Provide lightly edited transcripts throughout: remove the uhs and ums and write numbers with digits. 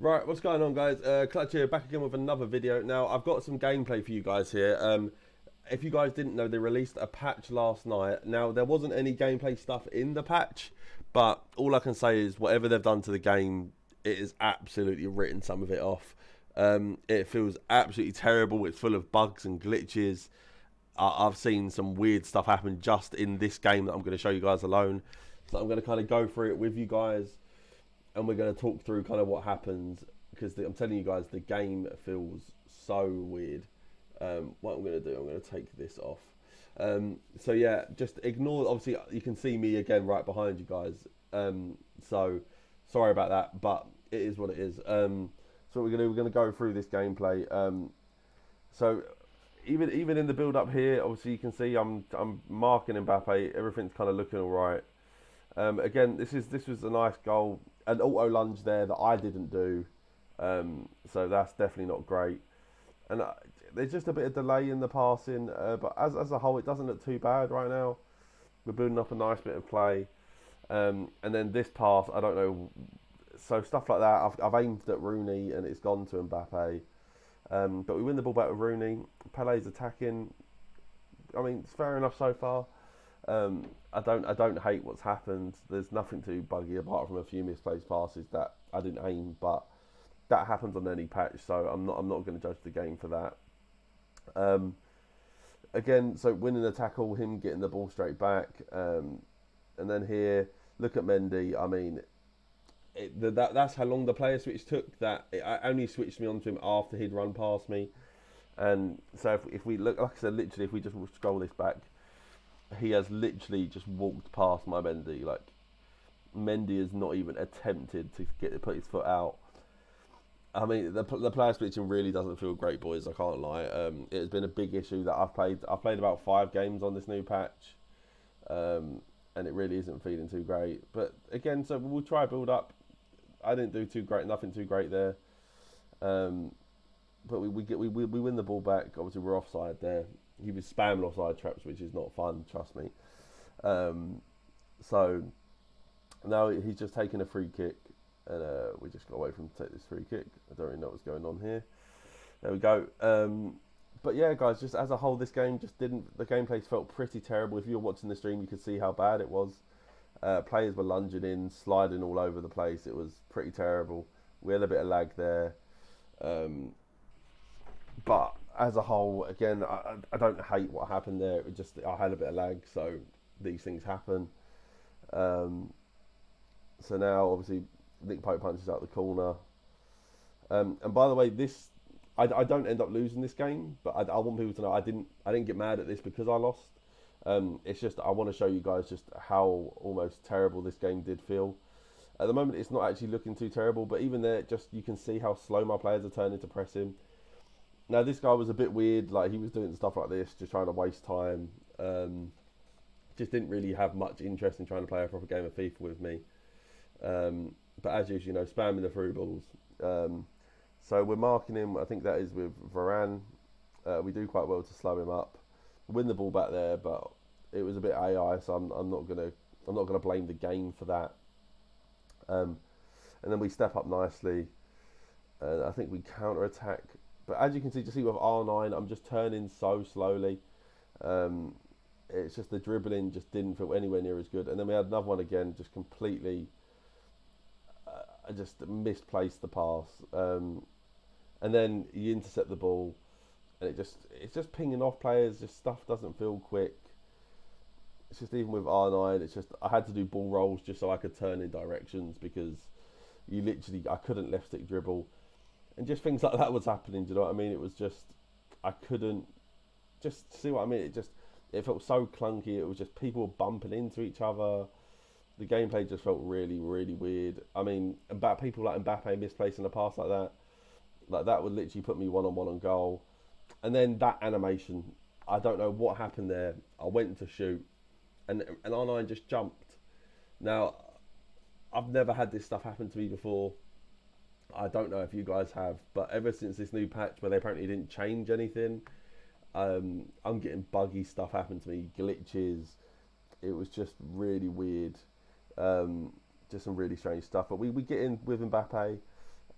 Right, what's going on, guys? Clutch here, back again with another video. Now, I've got some gameplay for you guys here. If you guys didn't know, they released a patch last night. Now, there wasn't any gameplay stuff in the patch, but all I can say is whatever they've done to the game, it has absolutely written some of it off. It feels absolutely terrible. It's full of bugs and glitches. I've seen some weird stuff happen just in this game that I'm going to show you guys alone. So I'm going to kind of go through it with you guys, and we're going to talk through kind of what happens, because I'm telling you guys, the game feels so weird. What I'm going to do, I'm going to take this off. So yeah, just ignore, obviously you can see me again right behind you guys. So sorry about that, but it is what it is. So what we're going to do, we're going to go through this gameplay. So even in the build up here, obviously you can see I'm marking Mbappe. Everything's kind of looking all right. Again, this was a nice goal, an auto lunge there that I didn't do, so that's definitely not great. And there's just a bit of delay in the passing, but as a whole, it doesn't look too bad right now. We're building up a nice bit of play, and then this pass, I don't know. So stuff like that, I've aimed at Rooney and it's gone to Mbappe, but we win the ball back with Rooney. Pele's attacking. I mean, it's fair enough so far. I don't hate what's happened. There's nothing too buggy apart from a few misplaced passes that I didn't aim, but that happens on any patch, so I'm not going to judge the game for that. Again, so winning the tackle, him getting the ball straight back, and then here, look at Mendy. I mean, that's how long the player switch took. That I only switched me onto him after he'd run past me, and so if we look, like I said, literally, if we just scroll this back, he has literally just walked past my Mendy. Like, Mendy has not even attempted to put his foot out. I mean, the player switching really doesn't feel great, boys. I can't lie. It has been a big issue that I've played. I've played about 5 games on this new patch, and it really isn't feeling too great. But again, so we'll try build up. I didn't do too great. Nothing too great there. But we win the ball back. Obviously, we're offside there. He was spamming offside traps, which is not fun, trust me. So now he's just taking a free kick, and we just got away from him to take this free kick. I don't really know what's going on here. There we go. But yeah, guys, just as a whole, this game just didn't. The gameplay felt pretty terrible. If you were watching the stream, you could see how bad it was. Players were lunging in, sliding all over the place. It was pretty terrible. We had a bit of lag there. But as a whole, again, I don't hate what happened there. It just, I had a bit of lag, so these things happen. So now, obviously, Nick Pope punches out the corner. And by the way, I don't end up losing this game, but I want people to know I didn't get mad at this because I lost. It's just I want to show you guys just how almost terrible this game did feel. At the moment, it's not actually looking too terrible, but even there, just you can see how slow my players are turning to press him. Now, this guy was a bit weird. Like, he was doing stuff like this, just trying to waste time. Just didn't really have much interest in trying to play a proper game of FIFA with me. But as usual, you know, spamming the through balls. So we're marking him. I think that is with Varane. We do quite well to slow him up. Win the ball back there, but it was a bit AI, so I'm not gonna blame the game for that. And then we step up nicely. I think we counter attack. But as you can see, just see with R9, I'm just turning so slowly. It's just the dribbling just didn't feel anywhere near as good. And then we had another one again, just completely. I just misplaced the pass. And then you intercept the ball, and it's just pinging off players. Just stuff doesn't feel quick. It's just even with R9, it's just I had to do ball rolls just so I could turn in directions because I couldn't left stick dribble. And just things like that was happening, do you know what I mean? It was just, I couldn't, just see what I mean? It felt so clunky. It was just people bumping into each other. The gameplay just felt really, really weird. I mean, about people like Mbappe misplacing a pass like that would literally put me one-on-one on goal. And then that animation, I don't know what happened there. I went to shoot, and R9 just jumped. Now, I've never had this stuff happen to me before. I don't know if you guys have, but ever since this new patch where they apparently didn't change anything, I'm getting buggy stuff happen to me, glitches. It was just really weird. Just some really strange stuff. But we get in with Mbappe.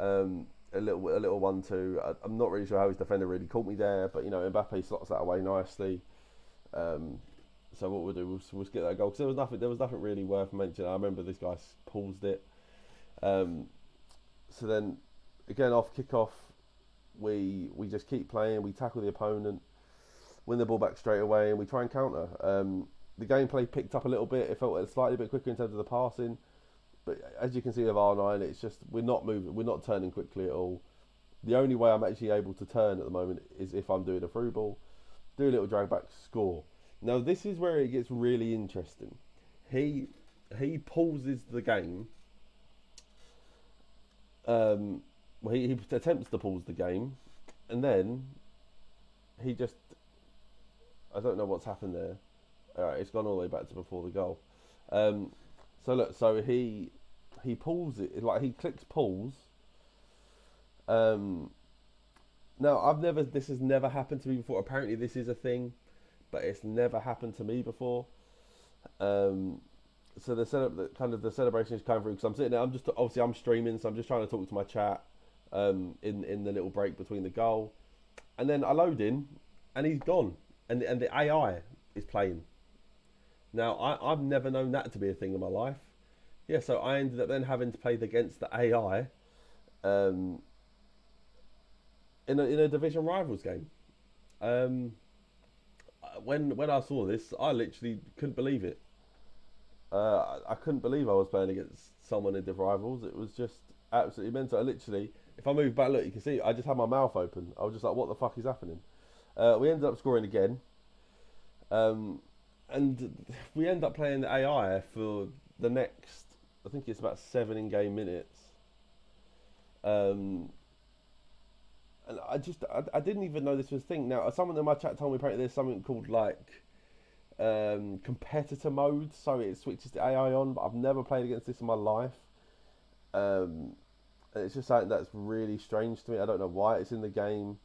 a little 1-2. I'm not really sure how his defender really caught me there, but you know, Mbappe slots that away nicely. So what we'll do, we'll get that goal, because there was nothing really worth mentioning. I remember this guy paused it. So then again, off kickoff, we just keep playing. We tackle the opponent, win the ball back straight away, and we try and counter. The gameplay picked up a little bit. It felt slightly bit quicker in terms of the passing, but as you can see with R9, it's just we're not moving, we're not turning quickly at all. The only way I'm actually able to turn at the moment is if I'm doing a through ball, do a little drag back, score. Now this is where it gets really interesting. He pauses the game. He attempts to pause the game, and then he just, I don't know what's happened there. All right, it's gone all the way back to before the goal. So look, so he pulls it, like he clicks pause. Now this has never happened to me before. Apparently this is a thing, but it's never happened to me before. So the celebration is coming through, because I'm sitting there. I'm streaming, so I'm just trying to talk to my chat in the little break between the goal, and then I load in, and he's gone, and the AI is playing. Now I've never known that to be a thing in my life. Yeah, so I ended up then having to play against the AI in a division rivals game. When I saw this, I literally couldn't believe it. I couldn't believe I was playing against someone in Div Rivals. It was just absolutely mental. I literally, if I move back, look, you can see I just had my mouth open. I was just like, what the fuck is happening? We ended up scoring again. And we end up playing the AI for the next, I think it's about 7 in-game minutes. And I didn't even know this was a thing. Now, someone in my chat told me apparently there's something called like competitor mode, so it switches the AI on, but I've never played against this in my life. And it's just something that's really strange to me. I don't know why it's in the game,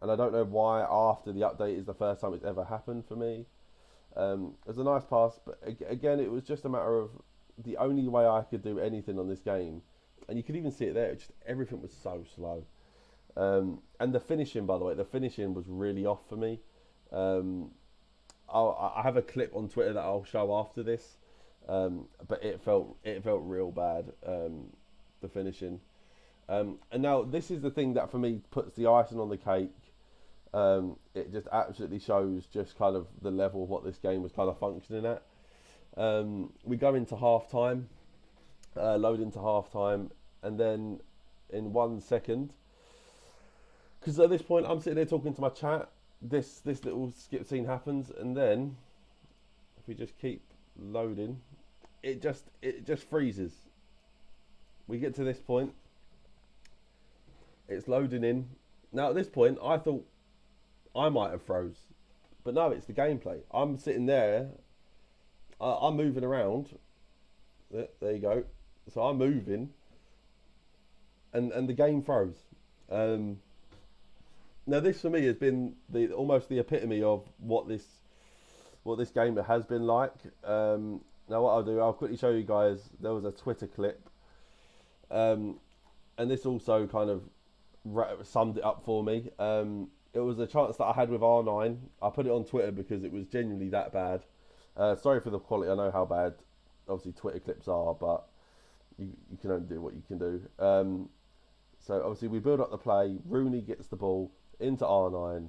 and I don't know why after the update is the first time it's ever happened for me. It was a nice pass, but again, it was just a matter of the only way I could do anything on this game, and you could even see it there. Just everything was so slow, and the finishing, by the way, was really off for me. I have a clip on Twitter that I'll show after this, but it felt real bad, the finishing. And now this is the thing that for me puts the icing on the cake. It just absolutely shows just kind of the level of what this game was kind of functioning at. We go into half time, load into half time, and then in 1 second, because at this point I'm sitting there talking to my chat, this little skip scene happens, and then if we just keep loading, it just freezes. We get to this point, it's loading in. Now at this point I thought I might have froze, but no, it's the gameplay. I'm sitting there, I'm moving around. There you go. So I'm moving, and the game froze. Now this for me has been almost the epitome of what this game has been like. Now what I'll do, I'll quickly show you guys. There was a Twitter clip, and this also kind of summed it up for me. It was a chance that I had with R9. I put it on Twitter because it was genuinely that bad. Sorry for the quality. I know how bad, obviously, Twitter clips are, but you can only do what you can do. So obviously we build up the play. Rooney gets the ball into R9,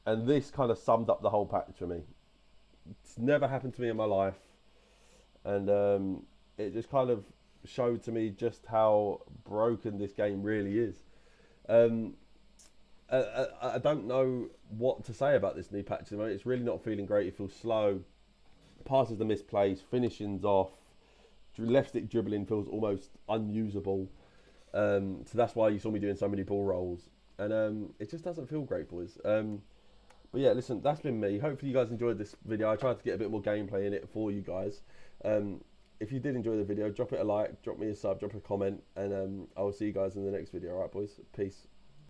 and this kind of summed up the whole patch for me. It's never happened to me in my life, and it just kind of showed to me just how broken this game really is. I don't know what to say about this new patch at the moment. It's really not feeling great. It feels slow. Passes are misplaced. Finishing's off. Left stick dribbling feels almost unusable. So that's why you saw me doing so many ball rolls. And it just doesn't feel great, boys. But yeah, listen, that's been me. Hopefully you guys enjoyed this video. I tried to get a bit more gameplay in it for you guys. If you did enjoy the video, drop it a like, drop me a sub, drop a comment, and I will see you guys in the next video. Alright, boys? Peace.